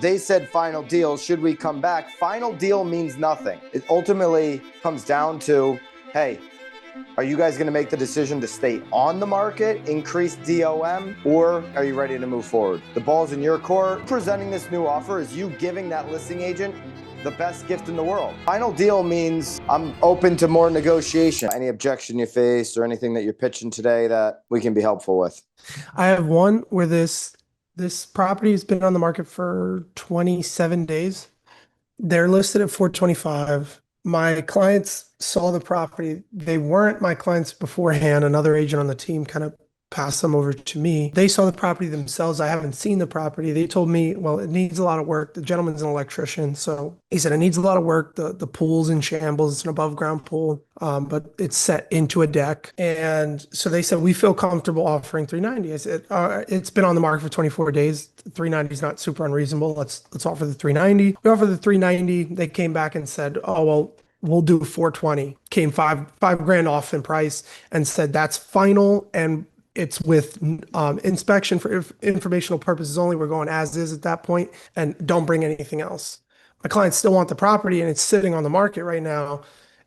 They said final deal. Should we come back? Final deal means nothing. It ultimately comes down to, hey, are you guys going to make the decision to stay on the market, increase DOM, or are you ready to move forward? The ball's in your court. Presenting this new offer is you giving that listing agent the best gift in the world. Final deal means I'm open to more negotiation. Any objection you face or anything that you're pitching today that we can be helpful with? I have one where this property has been on the market for 27 days. They're listed at 425. My clients saw the property. They weren't my clients beforehand. Another agent on the team kind of passed them over to me. They saw the property themselves. I haven't seen the property. They told me, well, it needs a lot of work. The gentleman's an electrician, so he said it needs a lot of work. The pool's in shambles. It's an above ground pool, but it's set into a deck. And so they said, we feel comfortable offering 390. I said, it's been on the market for 24 days. 390 is not super unreasonable. Let's offer the 390. We offered the 390. They came back and said, oh, well, we'll do 420. Came five grand off in price and said that's final, and it's with inspection for informational purposes only. We're going as is at that point, and don't bring anything else. My clients still want the property, and it's sitting on the market right now.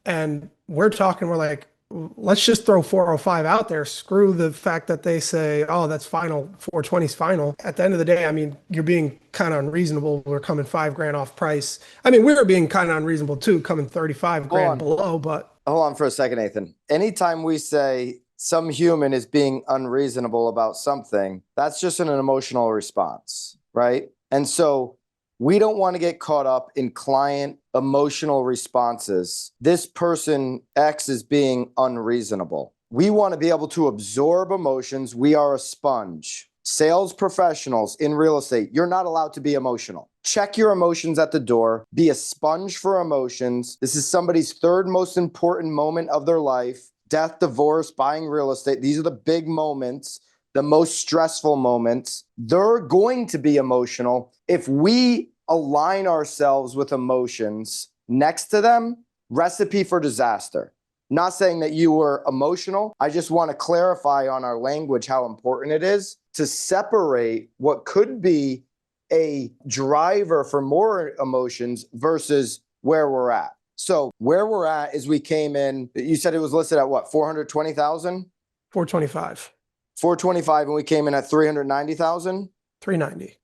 And we're like, let's just throw 405 out there. Screw the fact that they say, oh, that's final. 420 is final. At the end of the day, I mean, you're being kind of unreasonable. We're coming 5 grand off price. I mean, we were being kind of unreasonable too, coming 35 grand below, but. Hold on for a second, Nathan. Anytime we say some human is being unreasonable about something, that's just an emotional response, right? And so we don't want to get caught up in client emotional responses. This person X is being unreasonable. We want to be able to absorb emotions. We are a sponge. Sales professionals in real estate, you're not allowed to be emotional. Check your emotions at the door. Be a sponge for emotions. This is somebody's third most important moment of their life. Death, divorce, buying real estate. These are the big moments, the most stressful moments. They're going to be emotional. If we align ourselves with emotions next to them, recipe for disaster. Not saying that you were emotional. I just want to clarify on our language how important it is to separate what could be a driver for more emotions versus where we're at. So where we're at is we came in, you said it was listed at what, 420,000? 425. 425, and we came in at 390,000? 390.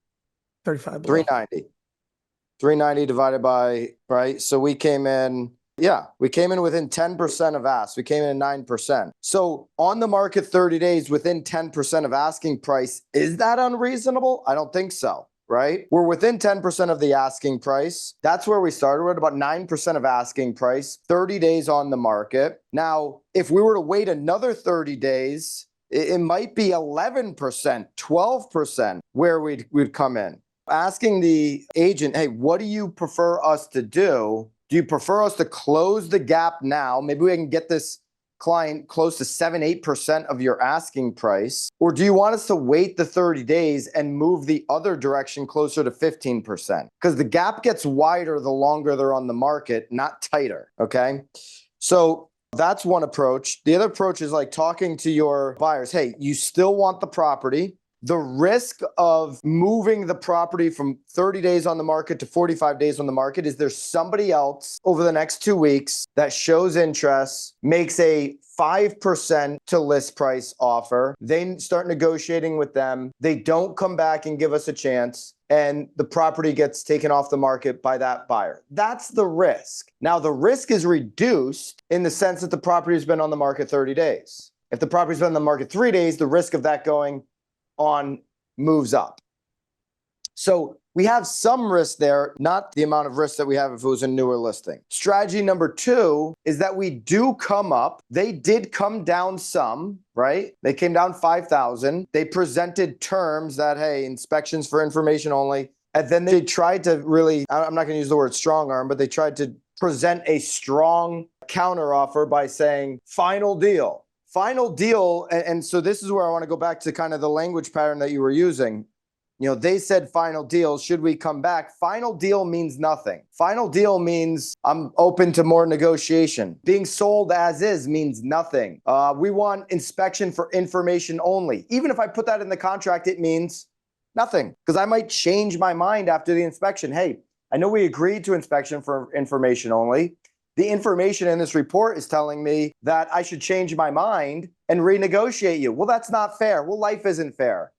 35 below. 390. 390 divided by, right? So we came in, we came in within 10% of ask. We came in at 9%. So on the market 30 days within 10% of asking price, is that unreasonable? I don't think so. Right? We're within 10% of the asking price. That's where we started. We're at about 9% of asking price, 30 days on the market. Now, if we were to wait another 30 days, it might be 11%, 12% where we'd come in. Asking the agent, hey, what do you prefer us to do? Do you prefer us to close the gap now? Maybe we can get this client close to 7-8% of your asking price? Or do you want us to wait the 30 days and move the other direction closer to 15%? Because the gap gets wider the longer they're on the market, not tighter, okay? So that's one approach. The other approach is like talking to your buyers. Hey, you still want the property. The risk of moving the property from 30 days on the market to 45 days on the market is there's somebody else over the next 2 weeks that shows interest, makes a 5% to list price offer. They start negotiating with them. They don't come back and give us a chance, and the property gets taken off the market by that buyer. That's the risk. Now, the risk is reduced in the sense that the property has been on the market 30 days. If the property's been on the market 3 days, the risk of that going on moves up. So we have some risk there, not the amount of risk that we have if it was a newer listing. Strategy number 2 is that we do come up. They did come down some, right? They came down 5,000. They presented terms that, hey, inspections for information only. And then they tried to really, I'm not going to use the word strong arm, but they tried to present a strong counter offer by saying final deal. Final deal, and so this is where I want to go back to kind of the language pattern that you were using. You know, they said final deal. Should we come back? Final deal means nothing. Final deal means I'm open to more negotiation. Being sold as is means nothing. We want inspection for information only. Even if I put that in the contract, it means Nothing. Because I might change my mind after the inspection. Hey, I know we agreed to inspection for information only. The information in this report is telling me that I should change my mind and renegotiate you. Well, that's not fair. Well, life isn't fair.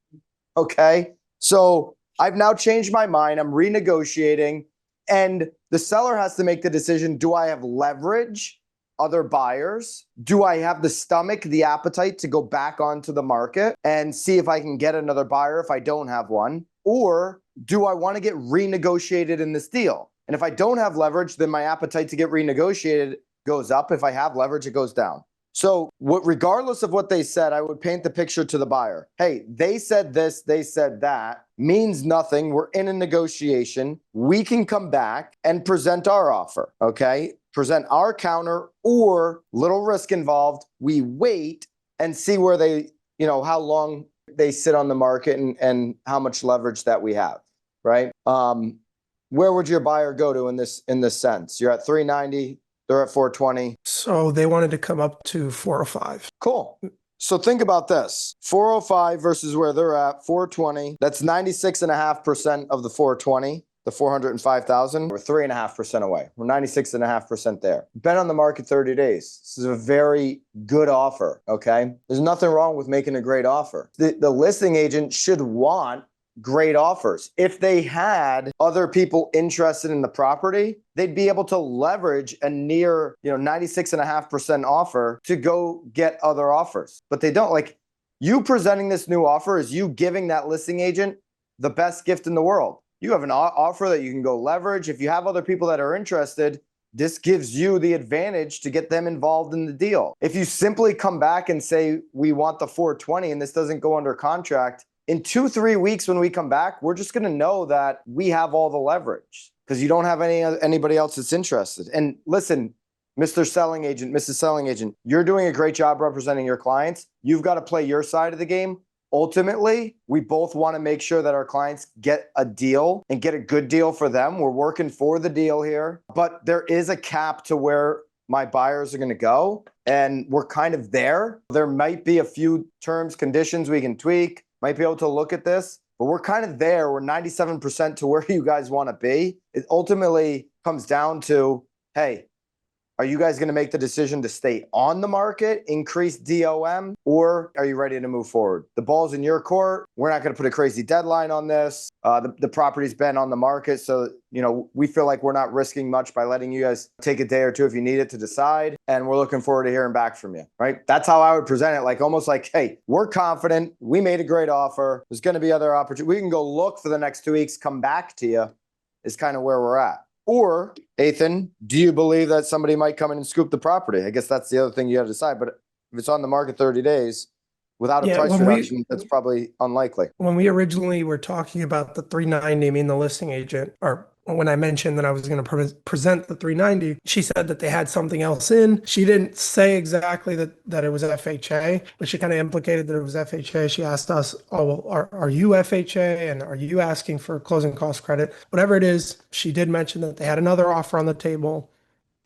Okay. So I've now changed my mind. I'm renegotiating. And the seller has to make the decision. Do I have leverage? Other buyers? Do I have the stomach, the appetite to go back onto the market and see if I can get another buyer if I don't have one? Or do I want to get renegotiated in this deal? And if I don't have leverage, then my appetite to get renegotiated goes up. If I have leverage, it goes down. So regardless of what they said, I would paint the picture to the buyer. Hey, they said this, they said that, means nothing. We're in a negotiation. We can come back and present our offer, okay? Present our counter, or little risk involved. We wait and see where they, how long they sit on the market and how much leverage that we have, right? Where would your buyer go to in this sense? You're at 390. They're at 420. So they wanted to come up to 405. Cool. So think about this. 405 versus where they're at, 420. That's 96.5% of the 420, the 405,000. We're 3.5% away. We're 96.5% there. Been on the market 30 days. This is a very good offer, okay? There's nothing wrong with making a great offer. The listing agent should want great offers. If they had other people interested in the property, they'd be able to leverage a near, 96.5% offer to go get other offers. But they don't. Like, you presenting this new offer is you giving that listing agent the best gift in the world. You have an offer that you can go leverage. If you have other people that are interested, this gives you the advantage to get them involved in the deal. If you simply come back and say, we want the 420 and this doesn't go under contract, in 2-3 weeks when we come back, we're just going to know that we have all the leverage because you don't have anybody else that's interested. And listen, Mr. Selling Agent, Mrs. Selling Agent, you're doing a great job representing your clients. You've got to play your side of the game. Ultimately, we both want to make sure that our clients get a deal and get a good deal for them. We're working for the deal here, but there is a cap to where my buyers are going to go, and we're kind of there. There might be a few terms, conditions we can tweak. Might be able to look at this, but we're kind of there. We're 97% to where you guys want to be. It ultimately comes down to, hey, are you guys going to make the decision to stay on the market, increase DOM, or are you ready to move forward? The ball's in your court. We're not going to put a crazy deadline on this. The property's been on the market, so we feel like we're not risking much by letting you guys take a day or two if you need it to decide, and we're looking forward to hearing back from you, right? That's how I would present it, like almost like, hey, we're confident. We made a great offer. There's going to be other opportunities. We can go look for the next 2 weeks, come back to you is kind of where we're at. Or, Ethan, do you believe that somebody might come in and scoop the property? I guess that's the other thing you got to decide. But if it's on the market 30 days without a price reduction, that's probably unlikely. When we originally were talking about the 390, I mean, the listing agent, or when I mentioned that I was going to present the 390, she said that they had something else in. She didn't say exactly that it was FHA, but she kind of implicated that it was FHA. She asked us, oh, well, are you FHA? And are you asking for closing cost credit? Whatever it is, she did mention that they had another offer on the table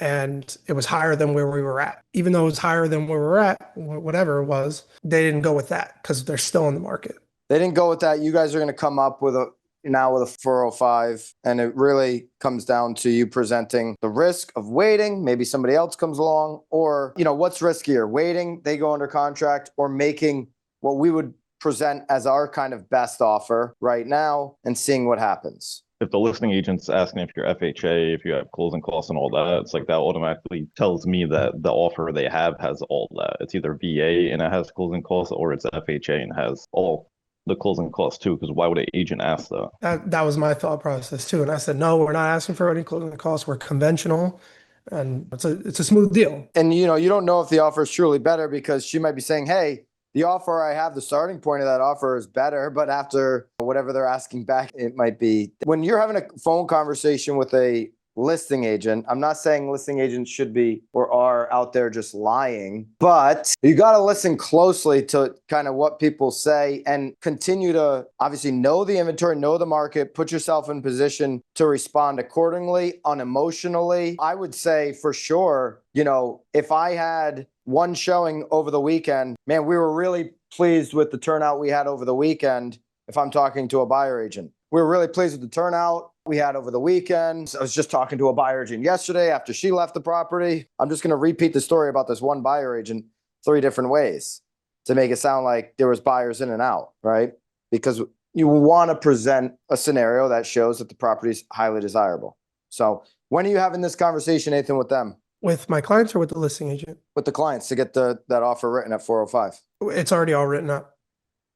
and it was higher than where we were at. Even though it was higher than where we were at, whatever it was, they didn't go with that because they're still in the market. They didn't go with that. You guys are going to come up with a 405, and it really comes down to you presenting the risk of waiting. Maybe somebody else comes along, or what's riskier, waiting, they go under contract, or making what we would present as our kind of best offer right now and seeing what happens. If the listing agent's asking if you're FHA, if you have closing costs and all that, it's like that automatically tells me that the offer they have has all that. It's either VA and it has closing costs, or it's FHA and has all the closing costs too, because why would an agent ask that? That was my thought process too. And I said, no, we're not asking for any closing costs. We're conventional, and it's a smooth deal. And you don't know if the offer is truly better, because she might be saying, hey, the offer I have, the starting point of that offer is better, but after whatever they're asking back, it might be. When you're having a phone conversation with a listing agent, I'm not saying listing agents should be or are out there just lying, but you got to listen closely to kind of what people say and continue to obviously know the inventory, know the market, put yourself in position to respond accordingly, unemotionally. I would say for sure, if I had one showing over the weekend, man, we were really pleased with the turnout we had over the weekend. if I'm talking to a buyer agent. We were really pleased with the turnout we had over the weekend. I was just talking to a buyer agent yesterday after she left the property. I'm just going to repeat the story about this one buyer agent 3 different ways to make it sound like there was buyers in and out, right? Because you want to present a scenario that shows that the property is highly desirable. So when are you having this conversation, Nathan, with them? With my clients or with the listing agent? With the clients to get that offer written at 405. It's already all written up.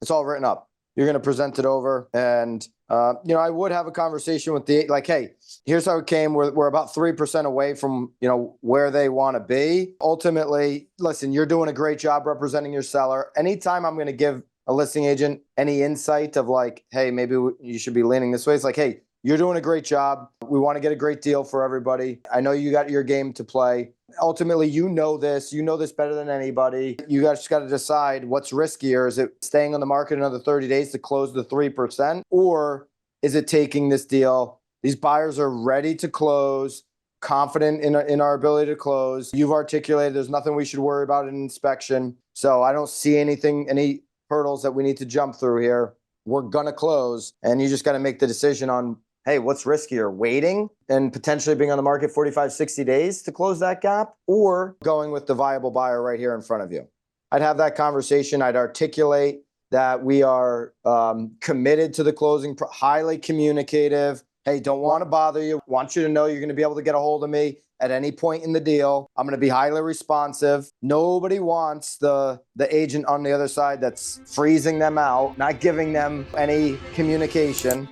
It's all written up. You're going to present it over. And, I would have a conversation with like, hey, here's how it came. We're about 3% away from, where they want to be. Ultimately, listen, you're doing a great job representing your seller. Anytime I'm going to give a listing agent any insight of like, hey, maybe you should be leaning this way. It's like, hey, you're doing a great job. We want to get a great deal for everybody. I know you got your game to play. Ultimately, you know this better than anybody. You guys just got to decide what's riskier. Is it staying on the market another 30 days to close the 3%? Or is it taking this deal? These buyers are ready to close, confident in our ability to close. You've articulated there's nothing we should worry about in inspection. So I don't see any hurdles that we need to jump through here. We're going to close. And you just got to make the decision on, hey, what's riskier, waiting and potentially being on the market 45, 60 days to close that gap, or going with the viable buyer right here in front of you? I'd have that conversation. I'd articulate that we are committed to the closing, highly communicative. Hey, don't want to bother you. Want you to know you're going to be able to get a hold of me at any point in the deal. I'm going to be highly responsive. Nobody wants the agent on the other side that's freezing them out, not giving them any communication.